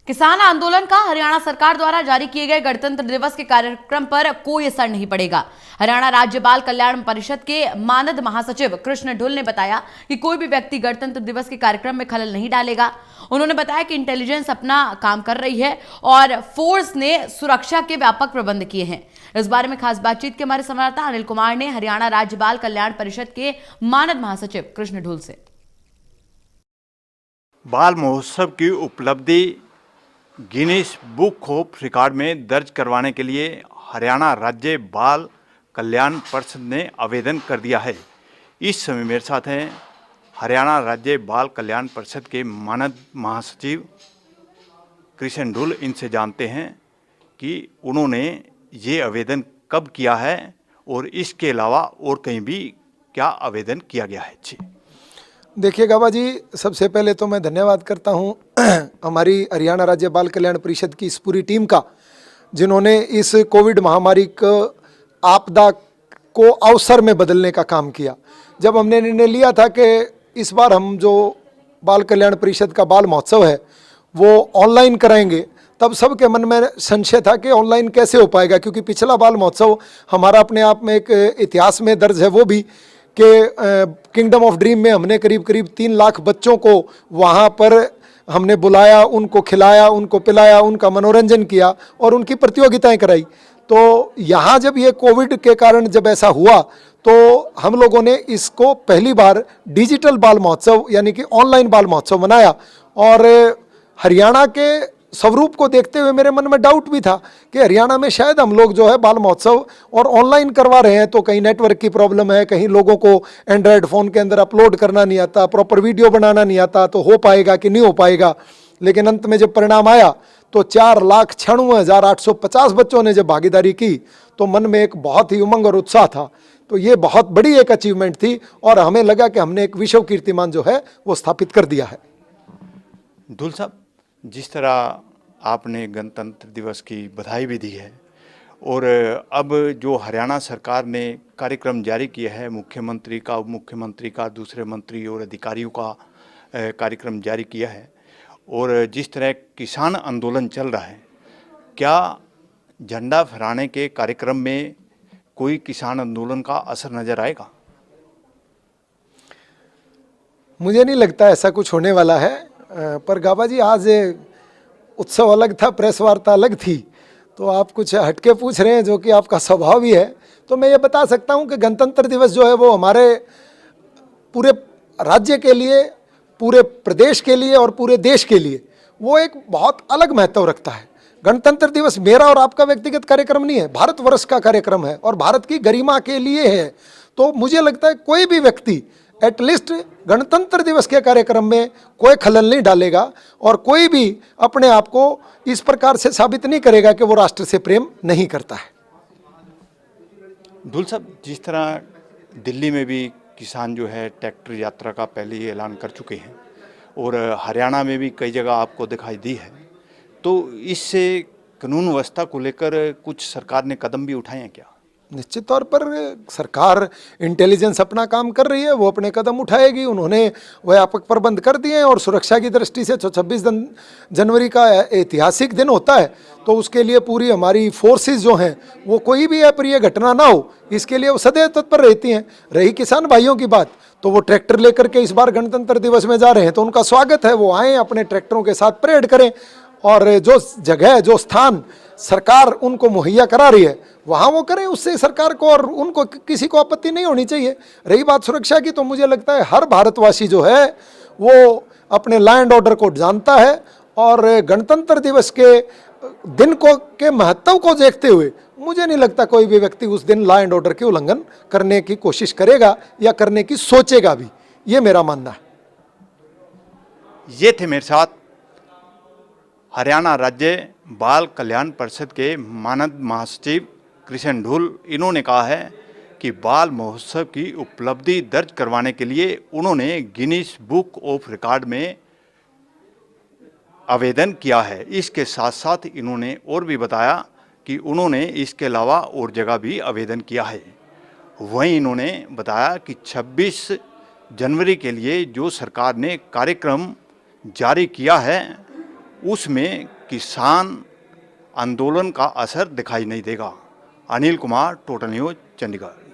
किसान आंदोलन का हरियाणा सरकार द्वारा जारी किए गए गणतंत्र दिवस के कार्यक्रम पर कोई असर नहीं पड़ेगा। हरियाणा राज्य बाल कल्याण परिषद के मानद महासचिव कृष्ण ढुल ने बताया कि कोई भी व्यक्ति गणतंत्र दिवस के कार्यक्रम में खलल नहीं डालेगा। उन्होंने बताया कि इंटेलिजेंस अपना काम कर रही है और फोर्स ने सुरक्षा के व्यापक प्रबंध किए हैं। इस बारे में खास बातचीत के हमारे संवाददाता अनिल कुमार ने हरियाणा राज्य बाल कल्याण परिषद के मानद महासचिव कृष्ण ढुल से। बाल महोत्सव की उपलब्धि गिनीज बुक ऑफ रिकॉर्ड में दर्ज करवाने के लिए हरियाणा राज्य बाल कल्याण परिषद ने आवेदन कर दिया है। इस समय मेरे साथ हैं हरियाणा राज्य बाल कल्याण परिषद के मानद महासचिव कृष्ण ढुल। इनसे जानते हैं कि उन्होंने ये आवेदन कब किया है और इसके अलावा और कहीं भी क्या आवेदन किया गया है। जी देखिए गाबा जी, सबसे पहले तो मैं धन्यवाद करता हूं हमारी हरियाणा राज्य बाल कल्याण परिषद की इस पूरी टीम का, जिन्होंने इस कोविड महामारी को आपदा को अवसर में बदलने का काम किया। जब हमने निर्णय लिया था कि इस बार हम जो बाल कल्याण परिषद का बाल महोत्सव है वो ऑनलाइन कराएंगे, तब सबके मन में संशय था कि ऑनलाइन कैसे हो पाएगा, क्योंकि पिछला बाल महोत्सव हमारा अपने आप में एक इतिहास में दर्ज है। वो भी कि किंगडम ऑफ ड्रीम में हमने करीब 3 लाख बच्चों को वहाँ पर हमने बुलाया, उनको खिलाया, उनको पिलाया, उनका मनोरंजन किया और उनकी प्रतियोगिताएं कराई। तो यहाँ जब ये कोविड के कारण जब ऐसा हुआ तो हम लोगों ने इसको पहली बार डिजिटल बाल महोत्सव यानी कि ऑनलाइन बाल महोत्सव मनाया। और हरियाणा के स्वरूप को देखते हुए मेरे मन में डाउट भी था कि हरियाणा में शायद हम लोग जो है बाल महोत्सव और ऑनलाइन करवा रहे हैं तो कहीं नेटवर्क की प्रॉब्लम है, कहीं लोगों को एंड्रॉयड फ़ोन के अंदर अपलोड करना नहीं आता, प्रॉपर वीडियो बनाना नहीं आता, तो हो पाएगा कि नहीं हो पाएगा। लेकिन अंत में जब परिणाम आया तो 4,96,850 बच्चों ने जब भागीदारी की तो मन में एक बहुत ही उमंग और उत्साह था। तो ये बहुत बड़ी एक अचीवमेंट थी और हमें लगा कि हमने एक विश्व कीर्तिमान जो है वो स्थापित कर दिया है। ढुल साहब, जिस तरह आपने गणतंत्र दिवस की बधाई भी दी है और अब जो हरियाणा सरकार ने कार्यक्रम जारी किया है, मुख्यमंत्री का, उप मुख्यमंत्री का, दूसरे मंत्री और अधिकारियों का कार्यक्रम जारी किया है और जिस तरह किसान आंदोलन चल रहा है, क्या झंडा फहराने के कार्यक्रम में कोई किसान आंदोलन का असर नज़र आएगा? मुझे नहीं लगता ऐसा कुछ होने वाला है। पर गाबा जी, आज उत्सव अलग था, प्रेस वार्ता अलग थी, तो आप कुछ हटके पूछ रहे हैं जो कि आपका स्वभाव ही है। तो मैं ये बता सकता हूं कि गणतंत्र दिवस जो है वो हमारे पूरे राज्य के लिए, पूरे प्रदेश के लिए और पूरे देश के लिए वो एक बहुत अलग महत्व रखता है। गणतंत्र दिवस मेरा और आपका व्यक्तिगत कार्यक्रम नहीं है, भारतवर्ष का कार्यक्रम है और भारत की गरिमा के लिए है। तो मुझे लगता है कोई भी व्यक्ति एटलीस्ट गणतंत्र दिवस के कार्यक्रम में कोई खलल नहीं डालेगा और कोई भी अपने आप को इस प्रकार से साबित नहीं करेगा कि वो राष्ट्र से प्रेम नहीं करता है। ढुल साहब, जिस तरह दिल्ली में भी किसान जो है ट्रैक्टर यात्रा का पहले ही ऐलान कर चुके हैं और हरियाणा में भी कई जगह आपको दिखाई दी है, तो इससे कानून व्यवस्था को लेकर कुछ सरकार ने कदम भी उठाए हैं क्या? निश्चित तौर पर सरकार इंटेलिजेंस अपना काम कर रही है, वो अपने कदम उठाएगी। उन्होंने व्यापक प्रबंध कर दिए हैं और सुरक्षा की दृष्टि से 26 जनवरी का ऐतिहासिक दिन होता है, तो उसके लिए पूरी हमारी फोर्सेस जो हैं वो कोई भी अप्रिय घटना ना हो इसके लिए वो सदैव तत्पर रहती हैं। रही किसान भाइयों की बात, तो वो ट्रैक्टर लेकर के इस बार गणतंत्र दिवस में जा रहे हैं तो उनका स्वागत है, वो आएँ अपने ट्रैक्टरों के साथ परेड करें और जो जगह, जो स्थान सरकार उनको मुहैया करा रही है वहाँ वो करें। उससे सरकार को और उनको किसी को आपत्ति नहीं होनी चाहिए। रही बात सुरक्षा की, तो मुझे लगता है हर भारतवासी जो है वो अपने लॉ एंड ऑर्डर को जानता है और गणतंत्र दिवस के दिन को के महत्व को देखते हुए मुझे नहीं लगता कोई भी व्यक्ति उस दिन लॉ एंड ऑर्डर के उल्लंघन करने की कोशिश करेगा या करने की सोचेगा भी, ये मेरा मानना है। ये थे मेरे साथ हरियाणा राज्य बाल कल्याण परिषद के मानद महासचिव कृष्ण ढुल। इन्होंने कहा है कि बाल महोत्सव की उपलब्धि दर्ज करवाने के लिए उन्होंने गिनीज बुक ऑफ रिकॉर्ड में आवेदन किया है। इसके साथ साथ इन्होंने और भी बताया कि उन्होंने इसके अलावा और जगह भी आवेदन किया है। वहीं इन्होंने बताया कि 26 जनवरी के लिए जो सरकार ने कार्यक्रम जारी किया है उसमें किसान आंदोलन का असर दिखाई नहीं देगा। Anil Kumar, total news, Chandigarh.